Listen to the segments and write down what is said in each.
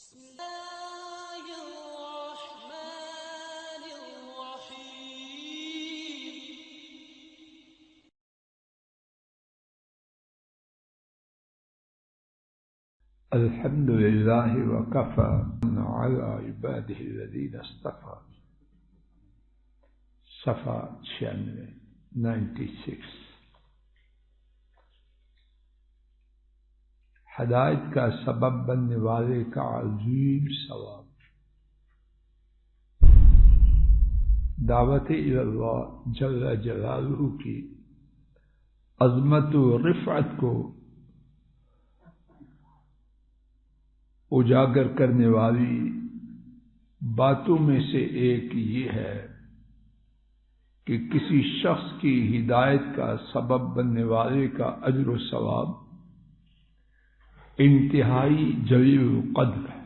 بسم الله الرحمن الرحيم. الحمد لله وكفى على عباده الذين اصطفى. صفحہ 96. ہدایت کا سبب بننے والے کا عظیم ثواب. دعوت الی اللہ جل جلالہ کی عظمت و رفعت کو اجاگر کرنے والی باتوں میں سے ایک یہ ہے کہ کسی شخص کی ہدایت کا سبب بننے والے کا اجر و ثواب انتہائی جلیل القدر ہے،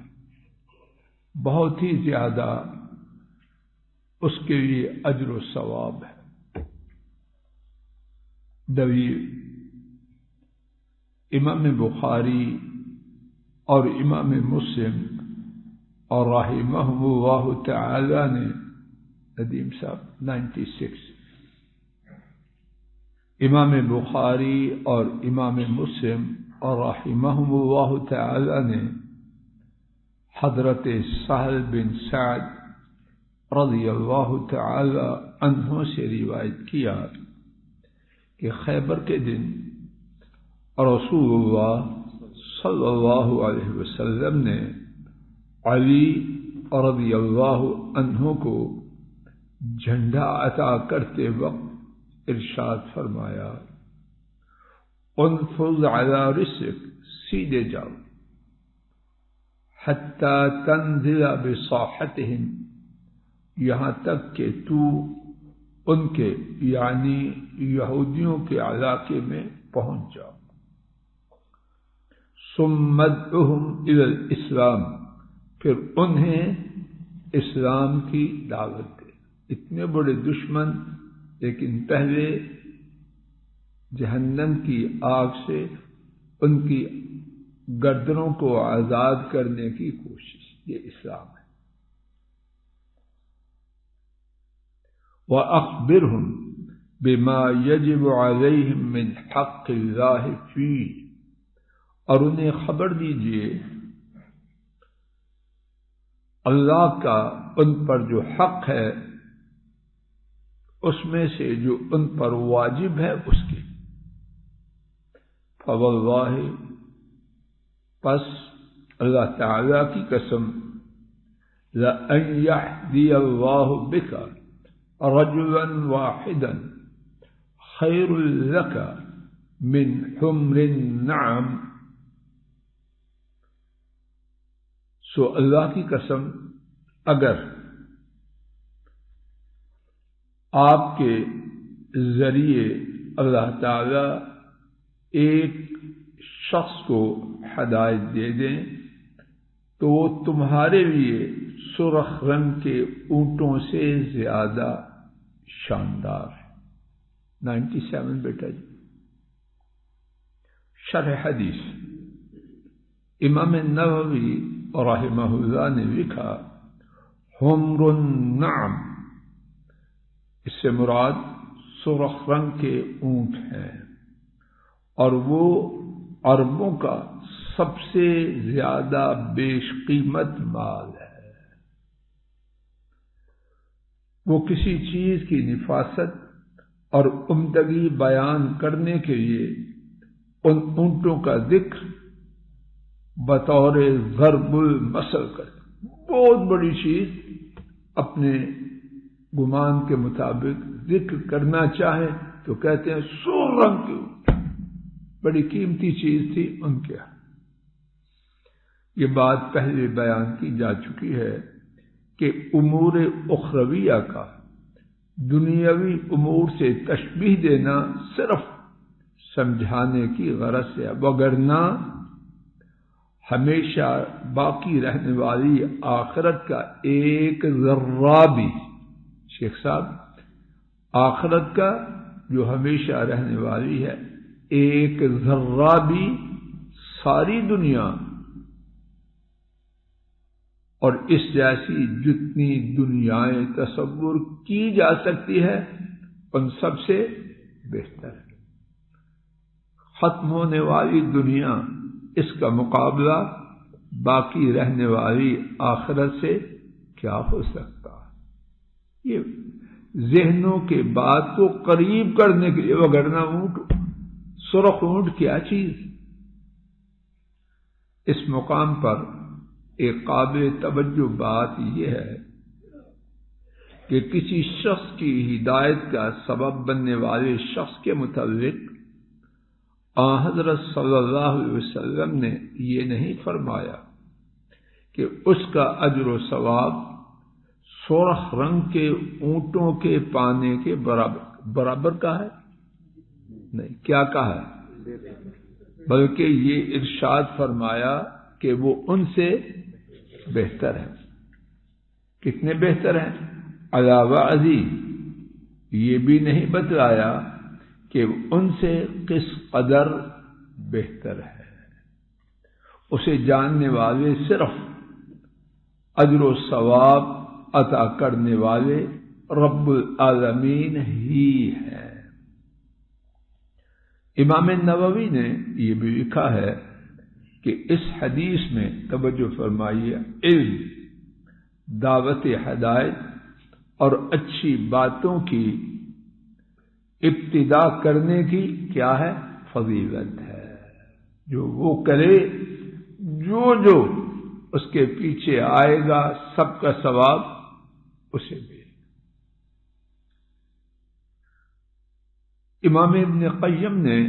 بہت ہی زیادہ اس کے لیے اجر و ثواب ہے. دلیل امام بخاری اور امام مسلم اور رحمہم اللہ تعالی نے ندیم صاحب 96 امام بخاری اور امام مسلم اور رحمہم اللہ تعالی نے حضرت سہل بن سعد رضی اللہ تعالی عنہ سے روایت کیا کہ خیبر کے دن رسول اللہ صلی اللہ علیہ وسلم نے علی رضی اللہ عنہ کو جھنڈا عطا کرتے وقت ارشاد فرمایا، انفض علی رسلک، سیدھے جاؤ، حتی تنزل بساحتہم، یہاں تک کہ تو ان کے یعنی یہودیوں کے علاقے میں پہنچ جاؤ. ثم ادعوہم الی الاسلام، پھر انہیں اسلام کی دعوت دے. اتنے بڑے دشمن لیکن پہلے جہنم کی آگ سے ان کی گردنوں کو آزاد کرنے کی کوشش، یہ اسلام ہے. وَأَخْبِرْهُمْ بِمَا يَجِبُ عَلَيْهِمْ مِنْ حَقِّ اللَّهِ فِيهِ، اور انہیں خبر دیجیے اللہ کا ان پر جو حق ہے اس میں سے جو ان پر واجب ہے اس کی. فواللہ، پس اللہ تعالی کی قسم، لَأَنْ يَهْدِيَ اللَّهُ بِكَ رَجُلًا وَاحِدًا خَيْرٌ لَكَ مِنْ حُمْرِ النَّعَمِ. سو اللہ کی قسم، اگر آپ کے ذریعے اللہ تعالی ایک شخص کو ہدایت دے دیں تو وہ تمہارے لیے سرخ رنگ کے اونٹوں سے زیادہ شاندار ہے. 97 بیٹا جی. شرح حدیث امام نووی رحمہ اللہ نے لکھا، حمر النعم، اس سے مراد سرخ رنگ کے اونٹ ہیں، اور وہ عربوں کا سب سے زیادہ بیش قیمت مال ہے. وہ کسی چیز کی نفاست اور عمدگی بیان کرنے کے لیے ان اونٹوں کا ذکر بطور ضرب المثل کرتے. بہت بڑی چیز اپنے گمان کے مطابق ذکر کرنا چاہے تو کہتے ہیں سور رنگ کی اونٹ، بڑی قیمتی چیز تھی ان کے یہاں. یہ بات پہلے بیان کی جا چکی ہے کہ امور اخرویہ کا دنیاوی امور سے تشبیہ دینا صرف سمجھانے کی غرض سے، وگرنہ ہمیشہ باقی رہنے والی آخرت کا ایک ذرہ بھی، شیخ صاحب، آخرت کا جو ہمیشہ رہنے والی ہے ایک ذرہ بھی ساری دنیا اور اس جیسی جتنی دنیائیں تصور کی جا سکتی ہے ان سب سے بہتر ہے۔ ختم ہونے والی دنیا، اس کا مقابلہ باقی رہنے والی آخرت سے کیا ہو سکتا ہے؟ یہ ذہنوں کے بات کو قریب کرنے کے لیے، وگرنہ اونٹ، سرخ اونٹ کیا چیز۔ اس مقام پر ایک قابل توجہ بات یہ ہے کہ کسی شخص کی ہدایت کا سبب بننے والے شخص کے متعلق حضرت صلی اللہ علیہ وسلم نے یہ نہیں فرمایا کہ اس کا اجر و ثواب سرخ رنگ کے اونٹوں کے پانے کے برابر کا ہے، نہیں، کیا کہا ہے؟ بلکہ یہ ارشاد فرمایا کہ وہ ان سے بہتر ہے۔ کتنے بہتر ہیں؟ علاوہ ازیں یہ بھی نہیں بتلایا کہ ان سے کس قدر بہتر ہے۔ اسے جاننے والے صرف اجر و ثواب عطا کرنے والے رب العالمین ہی ہیں۔ امام نووی نے یہ بھی لکھا ہے کہ اس حدیث میں توجہ فرمائیے، علم، دعوت ہدایت اور اچھی باتوں کی ابتدا کرنے کی کیا ہے؟ فضیلت ہے۔ جو وہ کرے، جو اس کے پیچھے آئے گا، سب کا ثواب اسے بھی۔ امام ابن قیم نے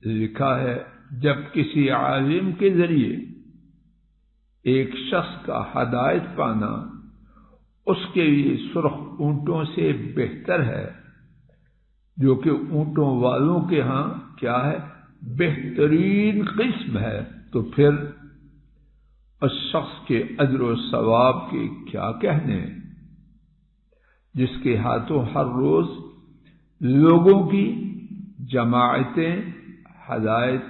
لکھا ہے، جب کسی عالم کے ذریعے ایک شخص کا ہدایت پانا اس کے لیے سرخ اونٹوں سے بہتر ہے، جو کہ اونٹوں والوں کے ہاں کیا ہے؟ بہترین قسم ہے، تو پھر اس شخص کے اجر و ثواب کے کیا کہنے، جس کے ہاتھوں ہر روز لوگوں کی جماعتیں ہدایت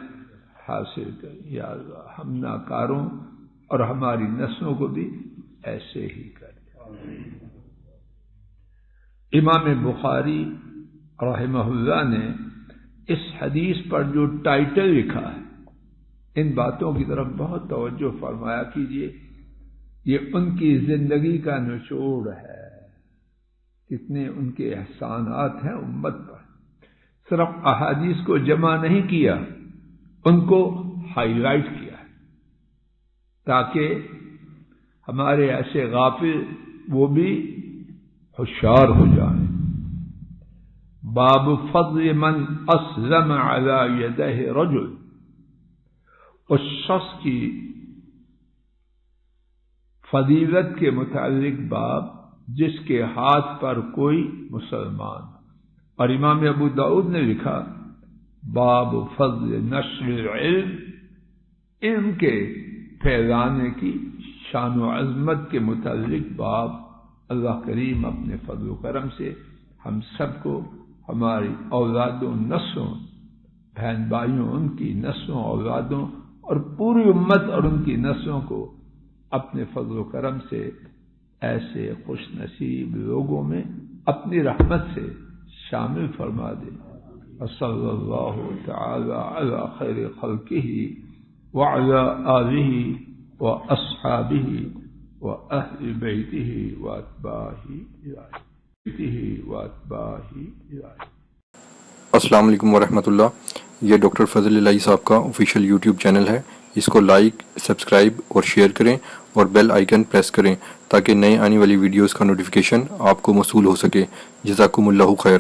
حاصل کریں۔ یا اللہ، ہم ناکاروں اور ہماری نسلوں کو بھی ایسے ہی کریں۔ امام بخاری رحمہ اللہ نے اس حدیث پر جو ٹائٹل لکھا ہے، ان باتوں کی طرف بہت توجہ فرمایا کیجیے۔ یہ ان کی زندگی کا نچوڑ ہے، کتنے ان کے احسانات ہیں امت پر۔ صرف احادیث کو جمع نہیں کیا، ان کو ہائی لائٹ کیا ہے، تاکہ ہمارے ایسے غافل وہ بھی ہوشیار ہو جائیں۔ باب فضل من اسلم علی یدہ رجل، اس شخص کی فضیلت کے متعلق باب جس کے ہاتھ پر کوئی مسلمان۔ اور امام ابو داؤد نے لکھا، باب فضل نشر العلم، علم کے پھیلانے کی شان و عظمت کے متعلق باب۔ اللہ کریم اپنے فضل و کرم سے ہم سب کو، ہماری اولادوں، نسلوں، بہن بھائیوں، ان کی نسلوں، اولادوں اور پوری امت اور ان کی نسلوں کو اپنے فضل و کرم سے ایسے خوش نصیب لوگوں میں اپنی رحمت سے شامل فرما دے۔ صلی اللہ تعالی علی خیر خلقہ وعلی آلہ واصحابہ واہل بیتہ واتباعہ۔ السلام علیکم ورحمۃ اللہ۔ یہ ڈاکٹر فضل الہی صاحب کا آفیشیل یوٹیوب چینل ہے، اس کو لائک، سبسکرائب اور شیئر کریں اور بیل آئیکن پریس کریں تاکہ نئے آنے والی ویڈیوز کا نوٹیفیکیشن آپ کو موصول ہو سکے۔ جزاکم اللہ خیر۔